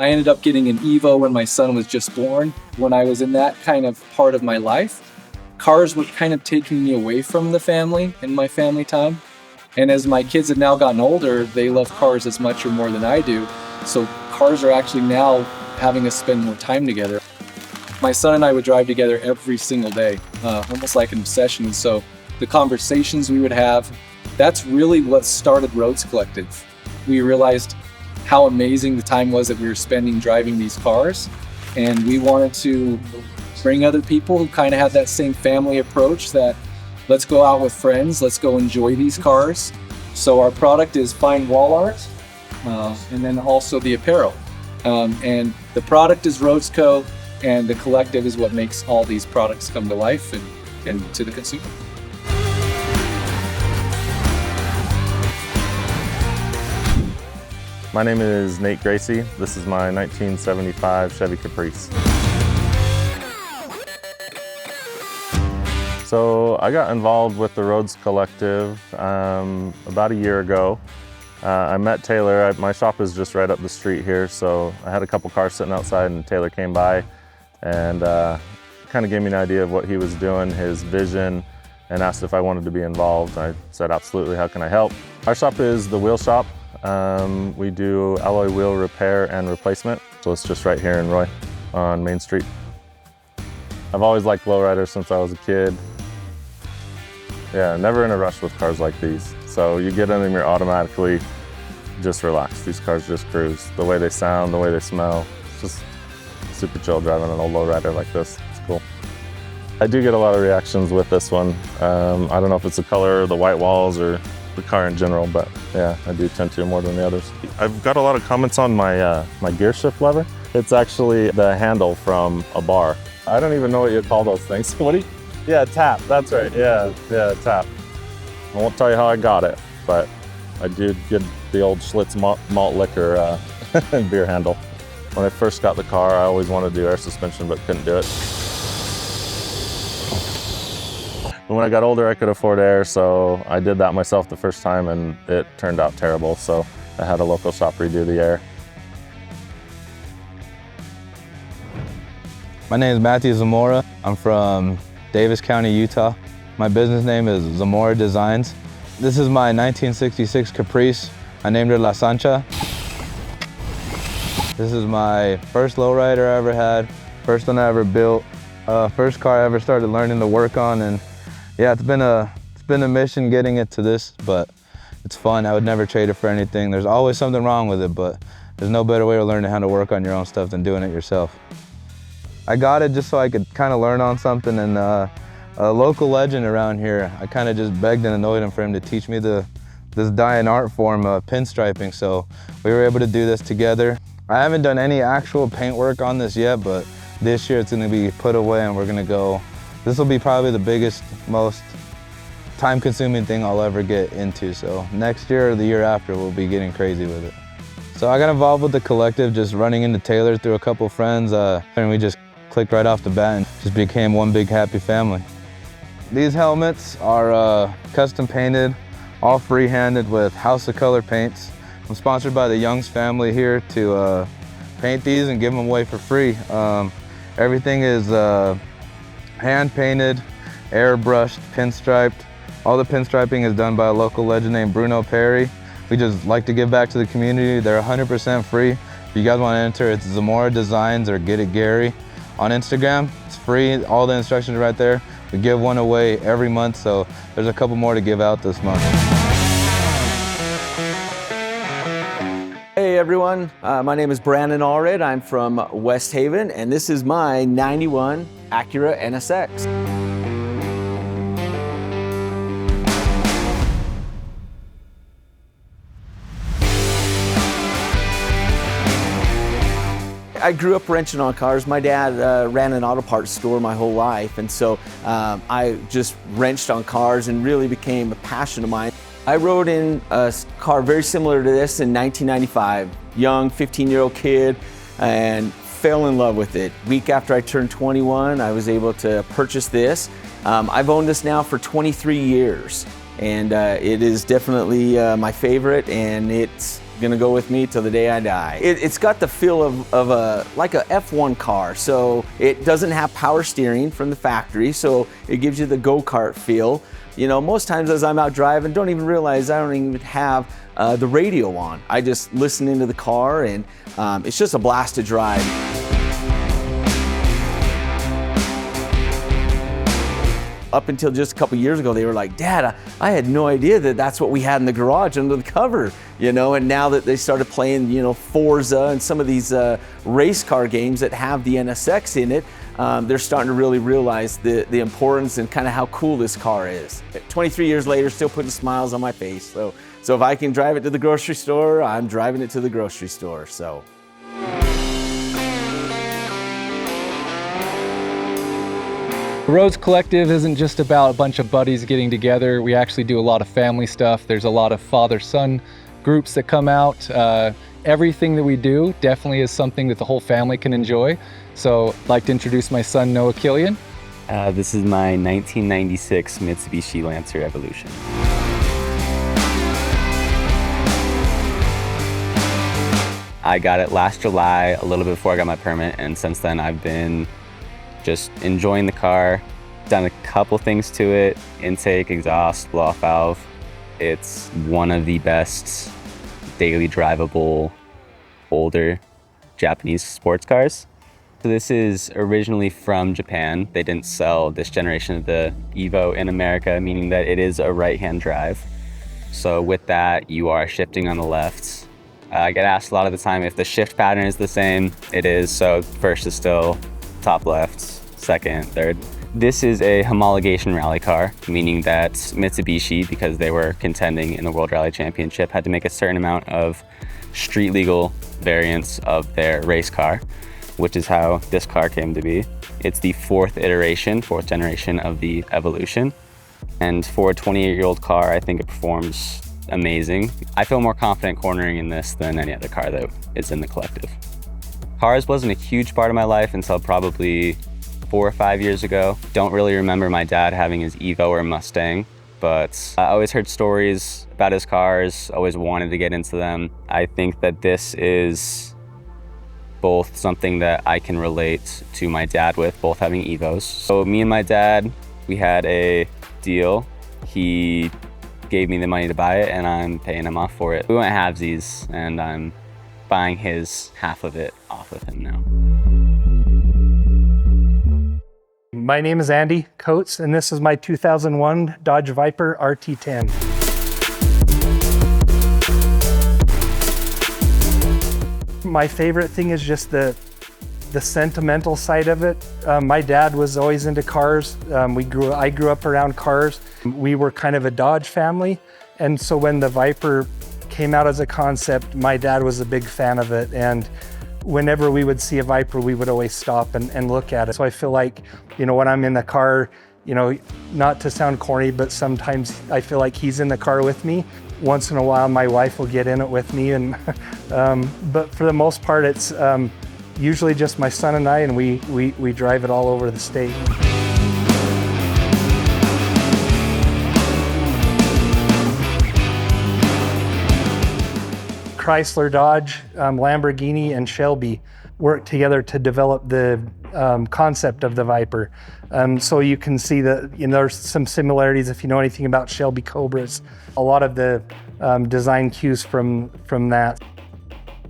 I ended up getting an Evo when my son was just born. When I was in that kind of part of my life, cars were kind of taking me away from the family and my family time. And as my kids have now gotten older, they love cars as much or more than I do. So cars are actually now having us spend more time together. My son and I would drive together every single day, almost like an obsession. And so the conversations we would have, that's really what started Roads Collective. We realized how amazing the time was that we were spending driving these cars. And we wanted to bring other people who kind of have that same family approach, that let's go out with friends, let's go enjoy these cars. So our product is fine wall art, and then also the apparel. And the product is Roads Co, and the collective is what makes all these products come to life and to the consumer. My name is Nate Gracie. This is my 1975 Chevy Caprice. So I got involved with the Roads Collective about a year ago. I met Taylor. My shop is just right up the street here, so I had a couple cars sitting outside and Taylor came by and kind of gave me an idea of what he was doing, his vision, and asked if I wanted to be involved. I said, absolutely, how can I help? Our shop is the wheel shop. We do alloy wheel repair and replacement, so it's just right here in Roy on Main Street. I've always liked lowriders since I was a kid. Yeah, never in a rush with cars like these. So you get in them, you're automatically just relaxed. These cars just cruise. The way they sound, the way they smell, it's just super chill driving an old lowrider like this. It's cool. I do get a lot of reactions with this one. I don't know if it's the color, the white walls, or the car in general, but yeah, I do tend to more than the others. I've got a lot of comments on my my gear shift lever. It's actually the handle from a bar. I don't even know what you call those things. What do you? Yeah, tap, that's right, yeah, tap. I won't tell you how I got it, but I did get the old Schlitz malt liquor beer handle. When I first got the car, I always wanted to do air suspension, but couldn't do it. But when I got older, I could afford air, so I did that myself the first time, and it turned out terrible, so I had a local shop redo the air. My name is Matthew Zamora. I'm from Davis County, Utah. My business name is Zamora Designs. This is my 1966 Caprice. I named her La Sancha. This is my first lowrider I ever had, first one I ever built, first car I ever started learning to work on, and yeah, it's been a mission getting it to this, but it's fun. I would never trade it for anything. There's always something wrong with it, but there's no better way to learn how to work on your own stuff than doing it yourself. I got it just so I could kind of learn on something, and a local legend around here, I kind of just begged and annoyed him for him to teach me this dying art form of pinstriping, so we were able to do this together. I haven't done any actual paint work on this yet, but this year it's going to be put away and we're going to go. This will be probably the biggest, most time-consuming thing I'll ever get into, so next year or the year after we'll be getting crazy with it. So I got involved with the collective just running into Taylor through a couple friends, and we just clicked right off the bat and just became one big happy family. These helmets are custom painted, all free-handed with House of Color paints. I'm sponsored by the Young's family here to paint these and give them away for free. Everything is hand-painted, airbrushed, pinstriped. All the pinstriping is done by a local legend named Bruno Perry. We just like to give back to the community. They're 100% free. If you guys want to enter, it's Zamora Designs or Get It Gary. On Instagram, it's free, all the instructions are right there. We give one away every month, so there's a couple more to give out this month. Hey everyone, my name is Brandon Allred. I'm from West Haven, and this is my 91 Acura NSX. I grew up wrenching on cars. My dad ran an auto parts store my whole life, and so I just wrenched on cars and really became a passion of mine. I rode in a car very similar to this in 1995. Young, 15-year-old kid, and fell in love with it. Week after I turned 21, I was able to purchase this. I've owned this now for 23 years, and it is definitely my favorite, and it's gonna go with me till the day I die. It's got the feel of like a F1 car. So it doesn't have power steering from the factory, so it gives you the go-kart feel. You know, most times as I'm out driving, don't even realize I don't even have the radio on. I just listen into the car, and it's just a blast to drive. Up until just a couple years ago, they were like, Dad, I had no idea that that's what we had in the garage under the cover, you know, and now that they started playing, you know, Forza and some of these race car games that have the NSX in it, they're starting to really realize the importance and kind of how cool this car is. 23 years later, still putting smiles on my face. So if I can drive it to the grocery store, I'm driving it to the grocery store, so. The Rhodes Collective isn't just about a bunch of buddies getting together. We actually do a lot of family stuff. There's a lot of father-son groups that come out. Everything that we do definitely is something that the whole family can enjoy. So I'd like to introduce my son, Noah Killian. This is my 1996 Mitsubishi Lancer Evolution. I got it last July, a little bit before I got my permit, and since then I've been just enjoying the car. Done a couple things to it: intake, exhaust, blow-off valve. It's one of the best daily drivable older Japanese sports cars. So this is originally from Japan. They didn't sell this generation of the Evo in America, meaning that it is a right-hand drive. So with that, you are shifting on the left. I get asked a lot of the time if the shift pattern is the same. It is. So first is still top left, second, third. This is a homologation rally car, meaning that Mitsubishi, because they were contending in the World Rally Championship, had to make a certain amount of street legal variants of their race car, which is how this car came to be. It's the fourth generation of the Evolution. And for a 28-year-old car, I think it performs amazing. I feel more confident cornering in this than any other car that is in the collective. Cars wasn't a huge part of my life until probably 4 or 5 years ago. Don't really remember my dad having his Evo or Mustang, but I always heard stories about his cars, always wanted to get into them. I think that this is both something that I can relate to my dad with, both having Evos. So me and my dad, we had a deal. He gave me the money to buy it and I'm paying him off for it. We went halvesies and I'm buying his half of it off of him now. My name is Andy Coates, and this is my 2001 Dodge Viper RT10. My favorite thing is just the sentimental side of it. My dad was always into cars. I grew up around cars. We were kind of a Dodge family, and so when the Viper came out as a concept, my dad was a big fan of it, and whenever we would see a Viper, we would always stop and look at it. So I feel like, you know, when I'm in the car, you know, not to sound corny, but sometimes I feel like he's in the car with me. Once in a while, my wife will get in it with me, and but for the most part, it's usually just my son and I, and we drive it all over the state. Chrysler, Dodge, Lamborghini, and Shelby worked together to develop the concept of the Viper. So you can see that, you know, there's some similarities if you know anything about Shelby Cobras. A lot of the design cues from that.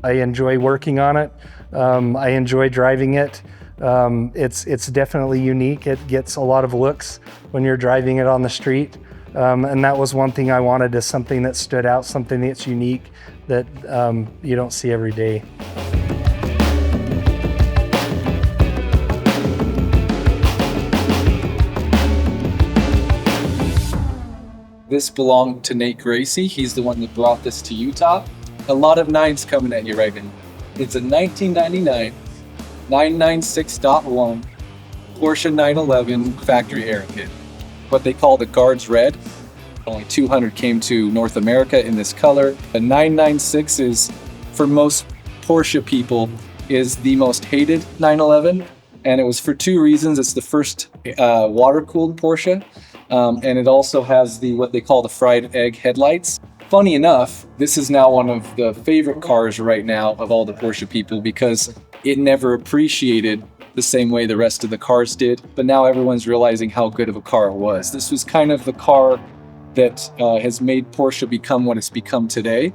I enjoy working on it. I enjoy driving it. It's definitely unique. It gets a lot of looks when you're driving it on the street. And that was one thing I wanted, is something that stood out, something that's unique that you don't see every day. This belonged to Nate Gracie. He's the one that brought this to Utah. A lot of nines coming at you right now. It's a 1999 996.1 Porsche 911 factory air kit. What they call the Guards Red. Only 200 came to North America in this color. A 996 is, for most Porsche people, is the most hated 911. And it was for two reasons. It's the first water-cooled Porsche. And it also has what they call the fried egg headlights. Funny enough, this is now one of the favorite cars right now of all the Porsche people because it never appreciated the same way the rest of the cars did, but now everyone's realizing how good of a car it was. This was kind of the car that has made Porsche become what it's become today.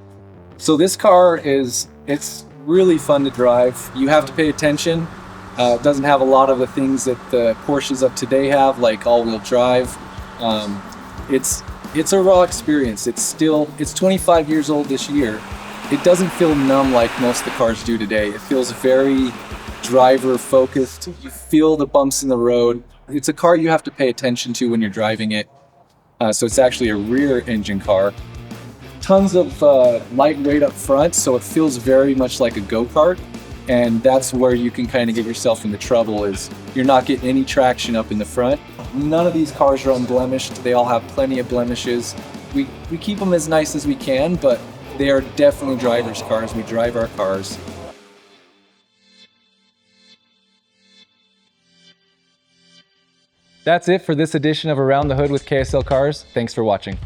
So this car it's really fun to drive. You have to pay attention. It doesn't have a lot of the things that the Porsches of today have, like all-wheel drive. It's a raw experience. It's 25 years old this year. It doesn't feel numb like most of the cars do today. It feels very driver focused. You feel the bumps in the road. It's a car you have to pay attention to when you're driving it. So it's actually a rear engine car. Tons of lightweight up front, so it feels very much like a go-kart. And that's where you can kind of get yourself into trouble, is you're not getting any traction up in the front. None of these cars are unblemished. They all have plenty of blemishes. We keep them as nice as we can, but they are definitely driver's cars. We drive our cars. That's it for this edition of Around the Hood with KSL Cars. Thanks for watching.